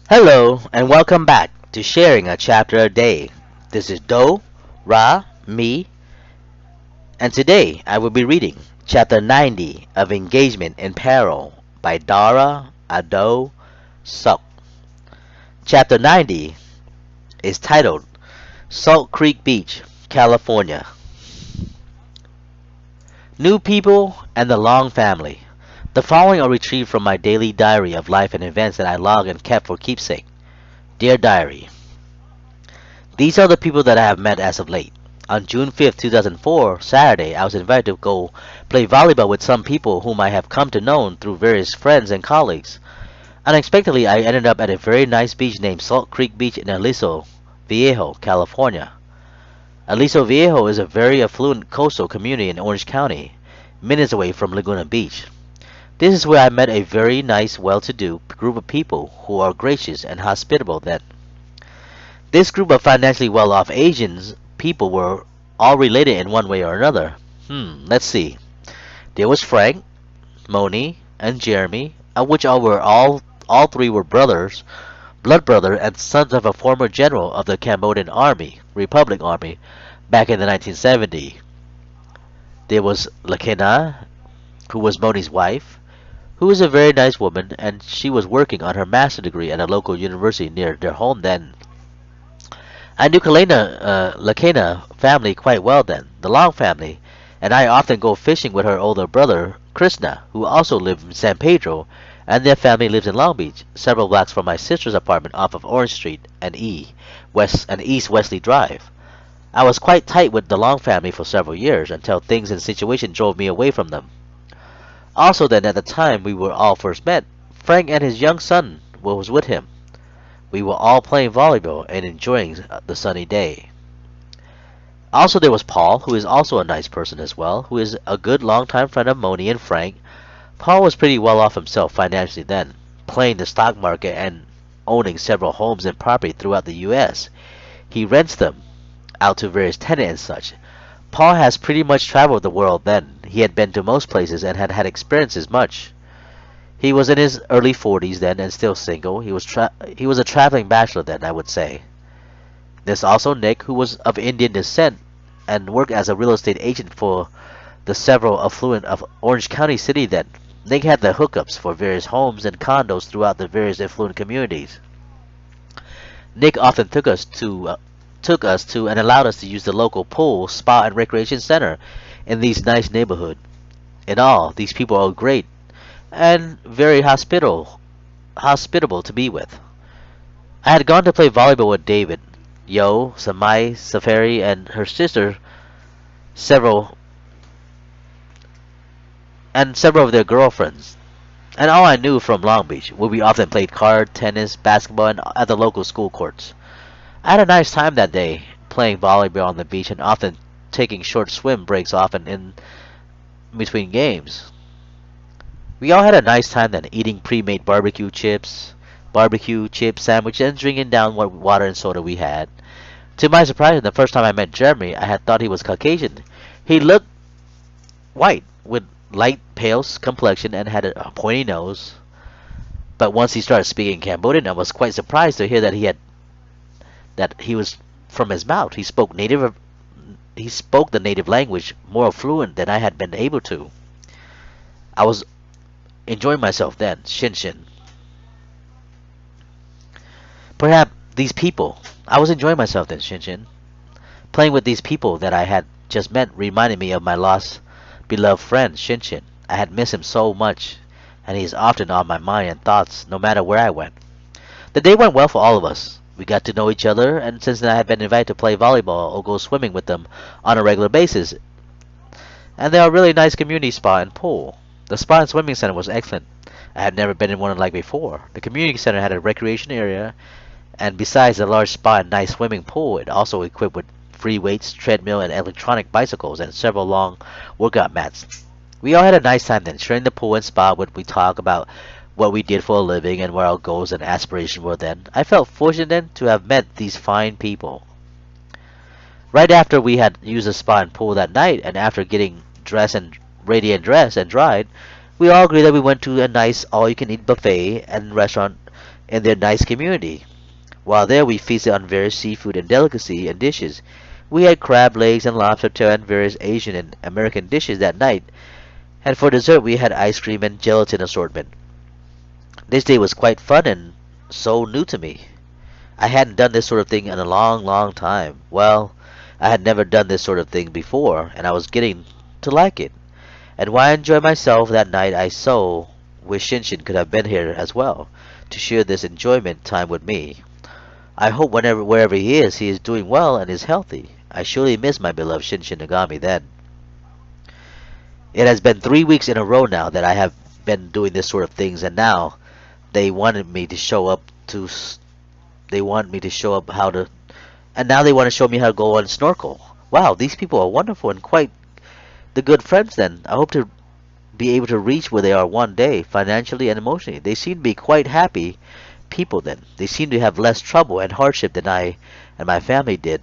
Hello, and welcome back to Sharing a Chapter a Day. This is Do, Ra, me, and today I will be reading Chapter 90 of Engagement in Peril by Dara, Odoe, Sok. Chapter 90 is titled Salt Creek Beach, California. New people and the Long Family. The following are retrieved from my daily diary of life and events that I log and kept for keepsake. Dear Diary, these are the people that I have met as of late. On June 5th, 2004, Saturday, I was invited to go play volleyball with some people whom I have come to know through various friends and colleagues. Unexpectedly, I ended up at a very nice beach named Salt Creek Beach in Aliso Viejo, California. Aliso Viejo is a very affluent coastal community in Orange County, minutes away from Laguna Beach. This is where I met a very nice, well-to-do group of people who are gracious and hospitable then. This group of financially well-off Asians people were all related in one way or another. Let's see. There was Frank, Moni, and Jeremy, of which all three were brothers, blood brother, and sons of a former general of the Cambodian Army, Republic Army, back in the 1970s. There was Lakena, who was Moni's wife, who was a very nice woman, and she was working on her master's degree at a local university near their home then. I knew Lakena family quite well then, the Long family, and I often go fishing with her older brother, Krishna, who also lived in San Pedro, and their family lives in Long Beach, several blocks from my sister's apartment off of Orange Street and East Wesley Drive. I was quite tight with the Long family for several years, until things and situation drove me away from them. Also then, at the time we were all first met, Frank and his young son was with him. We were all playing volleyball and enjoying the sunny day. Also there was Paul, who is also a nice person as well, who is a good longtime friend of Moni and Frank. Paul was pretty well off himself financially then, playing the stock market and owning several homes and property throughout the U.S. He rents them out to various tenants and such. Paul has pretty much traveled the world then. He had been to most places and had had experiences much. He was in his early 40s then and still single. He was a traveling bachelor then, I would say. There's also Nick, who was of Indian descent and worked as a real estate agent for the several affluent of Orange County City then. Nick had the hookups for various homes and condos throughout the various affluent communities. Nick often took us to and allowed us to use the local pool, spa, and recreation center in these nice neighborhoods. In all, these people are great and very hospitable to be with. I had gone to play volleyball with David, Yo, Samai, Safari, and her sister, several and several of their girlfriends, and all I knew from Long Beach, where we often played card, tennis, basketball, and at the local school courts. I had a nice time that day, playing volleyball on the beach and often taking short swim breaks often in between games. We all had a nice time then, eating pre-made barbecue chip sandwich, and drinking down what water and soda we had. To my surprise, the first time I met Jeremy, I had thought he was Caucasian. He looked white, with light pale complexion and had a pointy nose. But once he started speaking Cambodian, I was quite surprised to hear that he was from his mouth. He spoke the native language more fluent than I had been able to. I was enjoying myself then, Shin Shin. Perhaps these people. I was enjoying myself then, Shin Shin. Playing with these people that I had just met reminded me of my lost, beloved friend, Shin Shin. I had missed him so much, and he is often on my mind and thoughts, no matter where I went. The day went well for all of us. We got to know each other, and since then I had been invited to play volleyball or go swimming with them on a regular basis. And they are a really nice community spa and pool. The spa and swimming center was excellent. I had never been in one like before. The community center had a recreation area, and besides the large spa and nice swimming pool, it also equipped with free weights, treadmill, and electronic bicycles, and several long workout mats. We all had a nice time then, sharing the pool and spa where we talk about what we did for a living and where our goals and aspirations were then. I felt fortunate then to have met these fine people. Right after we had used the spa and pool that night, and after getting dressed and ready and dressed and dried, we all agreed that we went to a nice all-you-can-eat buffet and restaurant in their nice community. While there, we feasted on various seafood and delicacy and dishes. We had crab legs and lobster tail and various Asian and American dishes that night, and for dessert we had ice cream and gelatin assortment. This day was quite fun and so new to me. I hadn't done this sort of thing in a long, long time. Well, I had never done this sort of thing before, and I was getting to like it. And while I enjoyed myself that night, I so wish Shin Shin could have been here as well, to share this enjoyment time with me. I hope wherever he is doing well and is healthy. I surely miss my beloved Shin Shin Nagami then. It has been 3 weeks in a row now that I have been doing this sort of things, and now they wanted me to show up to. They want me to show up how to, and now they want to show me how to go on snorkel. Wow, these people are wonderful and quite the good friends. Then I hope to be able to reach where they are one day, financially and emotionally. They seem to be quite happy people. Then they seem to have less trouble and hardship than I and my family did.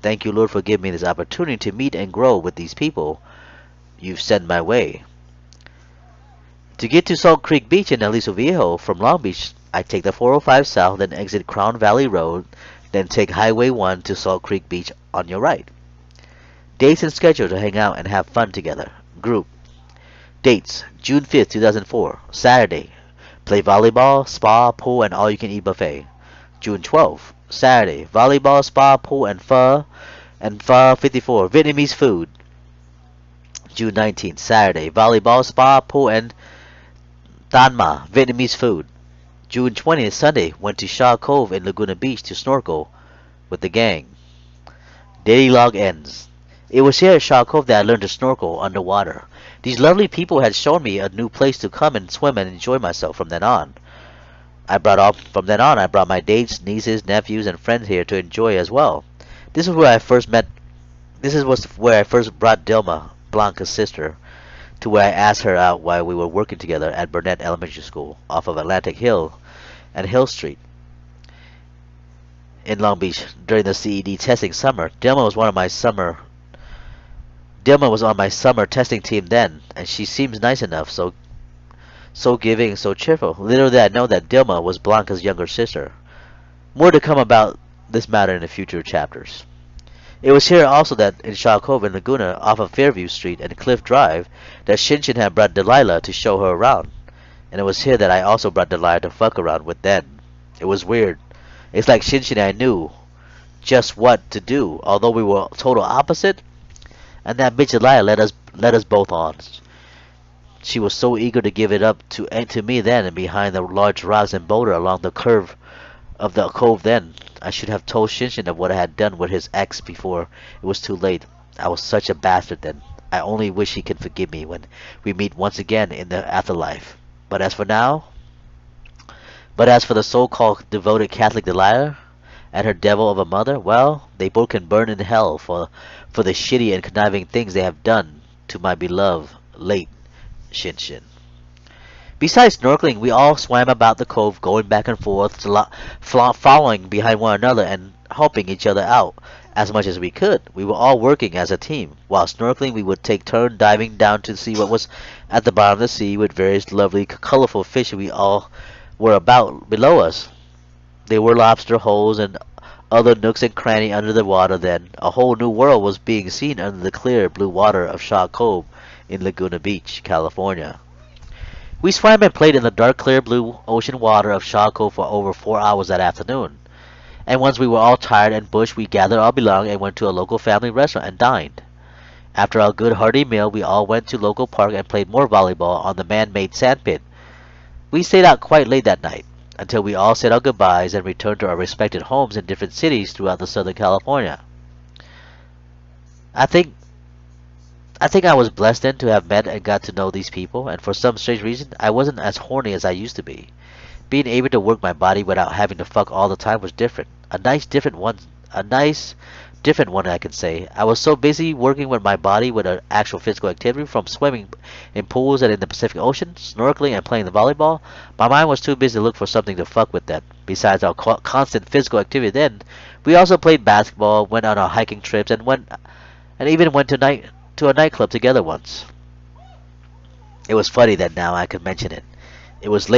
Thank you, Lord, for giving me this opportunity to meet and grow with these people you've sent my way. To get to Salt Creek Beach in Aliso Viejo from Long Beach, I take the 405 south, then exit Crown Valley Road, then take Highway 1 to Salt Creek Beach on your right. Dates and schedule to hang out and have fun together. Group. Dates: June 5th, 2004, Saturday. Play volleyball, spa, pool, and all-you-can-eat buffet. June 12th, Saturday. Volleyball, spa, pool, and pho 54, Vietnamese food. June 19th, Saturday. Volleyball, spa, pool, and Tan Ma, Vietnamese food. June 20th, Sunday. Went to Shaw Cove in Laguna Beach to snorkel with the gang. Daily log ends. It was here at Shaw Cove that I learned to snorkel underwater. These lovely people had shown me a new place to come and swim and enjoy myself from then on. I brought my dates, nieces, nephews, and friends here to enjoy as well. This is where I first met. Was where I first brought Dilma, Blanca's sister, to where I asked her out while we were working together at Burnett Elementary School off of Atlantic Hill and Hill Street in Long Beach during the CED testing summer. Dilma was on my summer testing team then, and she seems nice enough, so giving, so cheerful. Little did I know that Dilma was Blanca's younger sister. More to come about this matter in the future chapters. It was here also that in Shaw Cove and Laguna, off of Fairview Street and Cliff Drive, that Shin Shin had brought Delilah to show her around. And it was here that I also brought Delilah to fuck around with then. It was weird. It's like Shin Shin and I knew just what to do, although we were total opposite. And that bitch Delilah led us both on. She was so eager to give it up to me then, and behind the large rocks and boulder along the curve of the cove then. I should have told Shin Shin of what I had done with his ex before it was too late. I was such a bastard then. I only wish he could forgive me when we meet once again in the afterlife. But as for now, but as for the so-called devoted Catholic Delilah and her devil of a mother, well, they both can burn in hell for the shitty and conniving things they have done to my beloved late Shin Shin. Besides snorkeling, we all swam about the cove, going back and forth, following behind one another and helping each other out as much as we could. We were all working as a team. While snorkeling, we would take turn diving down to see what was at the bottom of the sea with various lovely, colorful fish we all were about below us. There were lobster holes and other nooks and crannies under the water then. A whole new world was being seen under the clear blue water of Shaw Cove in Laguna Beach, California. We swam and played in the dark, clear blue ocean water of Shaw Cove for over 4 hours that afternoon. And once we were all tired and bushed, we gathered our belongings and went to a local family restaurant and dined. After our good hearty meal, we all went to local park and played more volleyball on the man-made sand pit. We stayed out quite late that night, until we all said our goodbyes and returned to our respective homes in different cities throughout the Southern California. I think I was blessed then to have met and got to know these people, and for some strange reason, I wasn't as horny as I used to be. Being able to work my body without having to fuck all the time was different. A nice, different one, I can say. I was so busy working with my body with an actual physical activity, from swimming in pools and in the Pacific Ocean, snorkeling and playing the volleyball. My mind was too busy to look for something to fuck with then. Besides our constant physical activity then, we also played basketball, went on our hiking trips, and even went to a nightclub together once. It was funny that now I could mention it. It was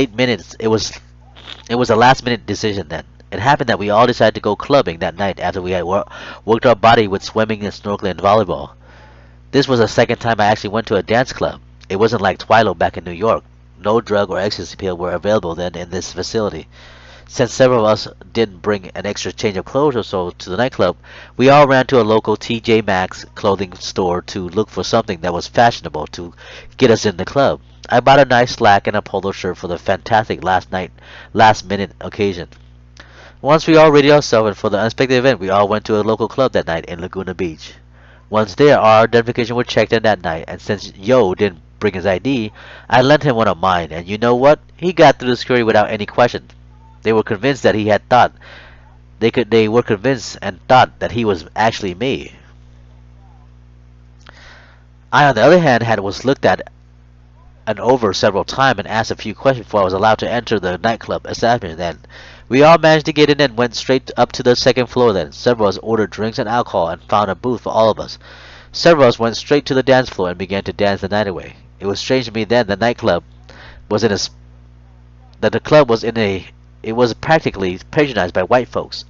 It was a last minute decision then. It happened that we all decided to go clubbing that night after we had worked our body with swimming and snorkeling and volleyball. This was the second time I actually went to a dance club. It wasn't like Twilo back in New York. No drug or ecstasy pill were available then in this facility. Since several of us didn't bring an extra change of clothes or so to the nightclub, we all ran to a local TJ Maxx clothing store to look for something that was fashionable to get us in the club. I bought a nice slack and a polo shirt for the fantastic last minute occasion. Once we all readied ourselves and for the unexpected event, we all went to a local club that night in Laguna Beach. Once there, our identification was checked in that night, and since Yo didn't bring his ID, I lent him one of mine, and you know what? He got through the security without any question. They were convinced that he had thought they were convinced and thought that he was actually me. I, on the other hand, had was looked at and over several times and asked a few questions before I was allowed to enter the nightclub establishment. Then we all managed to get in and went straight up to the second floor. Then several of us ordered drinks and alcohol and found a booth for all of us. Several of us went straight to the dance floor and began to dance the night away. It was strange to me then was in a that the club was in a it was practically patronized by white folks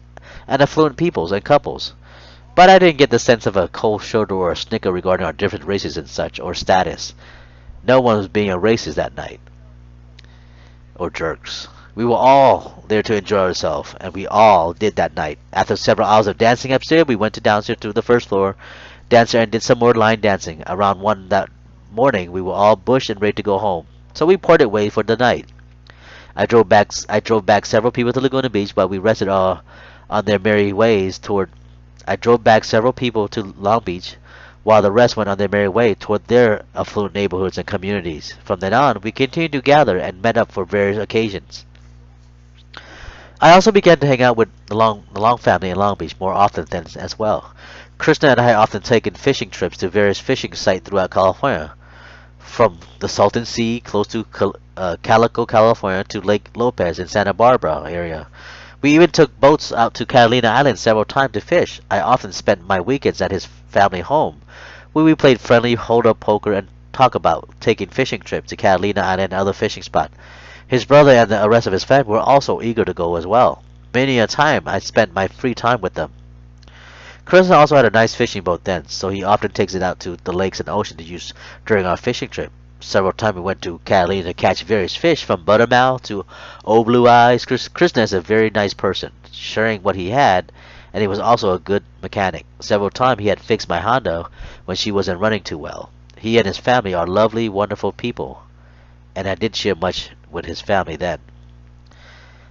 and affluent peoples and couples. But I didn't get the sense of a cold shoulder or a snicker regarding our different races and such, or status. No one was being a racist that night, or jerks. We were all there to enjoy ourselves, and we all did that night. After several hours of dancing upstairs, we went to downstairs to the first floor, danced there and did some more line dancing. Around 1 that morning, we were all bushed and ready to go home, so we parted ways for the night. I drove back several people to Laguna Beach while we rested on their merry ways toward. I drove back several people to Long Beach while the rest went on their merry way toward their affluent neighborhoods and communities. From then on, we continued to gather and met up for various occasions. I also began to hang out with the Long family in Long Beach more often than as well. Krishna and I had often taken fishing trips to various fishing sites throughout California, from the Salton Sea close to Calico, California, to Lake Lopez in Santa Barbara area. We even took boats out to Catalina Island several times to fish. I often spent my weekends at his family home, where we played friendly hold-up poker and talked about taking fishing trips to Catalina Island and other fishing spots. His brother and the rest of his family were also eager to go as well. Many a time I spent my free time with them. Krishna also had a nice fishing boat then, so he often takes it out to the lakes and ocean to use during our fishing trip. Several times we went to Catalina to catch various fish, from buttermouth to old blue eyes. Krishna is a very nice person, sharing what he had, and he was also a good mechanic. Several times he had fixed my Honda when she wasn't running too well. He and his family are lovely, wonderful people, and I didn't share much with his family then.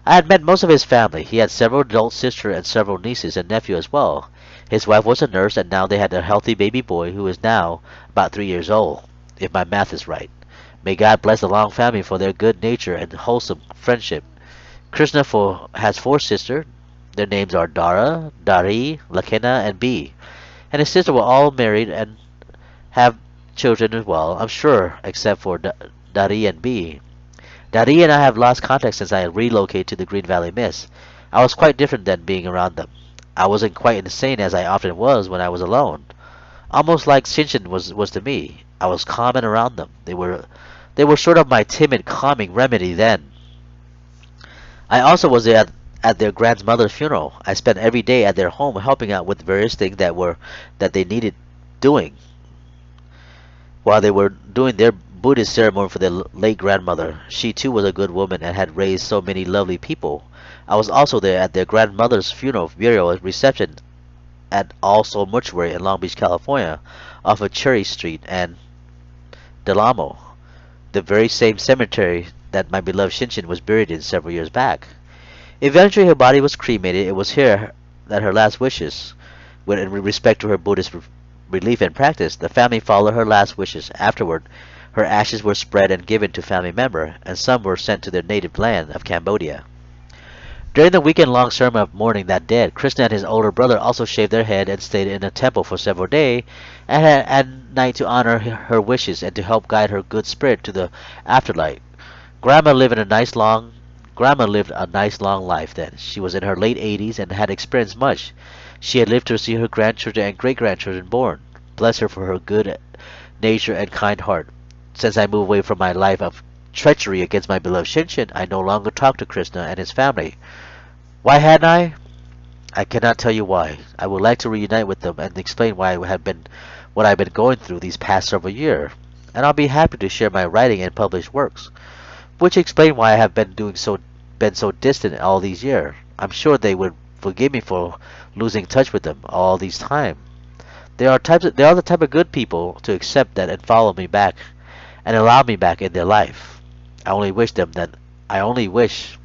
I had met most of his family. He had several adult sisters and several nieces and nephews as well. His wife was a nurse, and now they had a healthy baby boy who is now about 3 years old, if my math is right. May God bless the Long family for their good nature and wholesome friendship. Krishna has 4 sisters. Their names are Dara, Dari, Lakena, and B. And his sisters were all married and have children as well, I'm sure, except for Dari and B. Dari and I have lost contact since I relocated to the Green Valley Mist. I was quite different than being around them. I wasn't quite insane as I often was when I was alone. Almost like Shin Shin was to me. I was calm and around them. They were sort of my timid calming remedy then. I also was there at their grandmother's funeral. I spent every day at their home helping out with various things that they needed doing while they were doing their Buddhist ceremony for their late grandmother. She too was a good woman and had raised so many lovely people. I was also there at their grandmother's funeral burial reception at All Soul Mortuary in Long Beach, California, off of Cherry Street and Del Amo, the very same cemetery that my beloved Shin Shin was buried in several years back. Eventually her body was cremated. It was here that her last wishes, with in respect to her Buddhist belief and practice, the family followed her last wishes. Afterward, her ashes were spread and given to family members, and some were sent to their native land of Cambodia. During the weekend-long ceremony of mourning that dead, Krishna and his older brother also shaved their head and stayed in a temple for several days and at night to honor her wishes and to help guide her good spirit to the afterlife. Grandma lived a nice long life then. She was in her late 80s and had experienced much. She had lived to see her grandchildren and great-grandchildren born. Bless her for her good nature and kind heart. Since I moved away from my life of treachery against my beloved Shin Shin, I no longer talk to Krishna and his family. Why hadn't I? I cannot tell you why. I would like to reunite with them and explain why I have been what I've been going through these past several years. And I'll be happy to share my writing and published works, which explain why I have been so distant all these years. I'm sure they would forgive me for losing touch with them all these time. They are the type of good people to accept that and follow me back and allow me back in their life. I only wish them that I only wish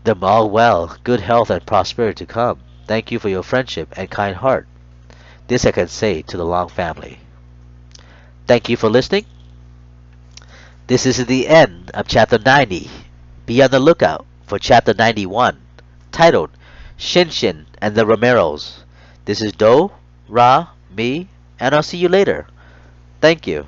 them all well, good health and prosperity to come. Thank you for your friendship and kind heart. This I can say to the Long family. Thank you for listening. This is the end of chapter 90. Be on the lookout for chapter 91, titled Shin Shin and the Romeros. This is Do, Ra, me, and I'll see you later. Thank you.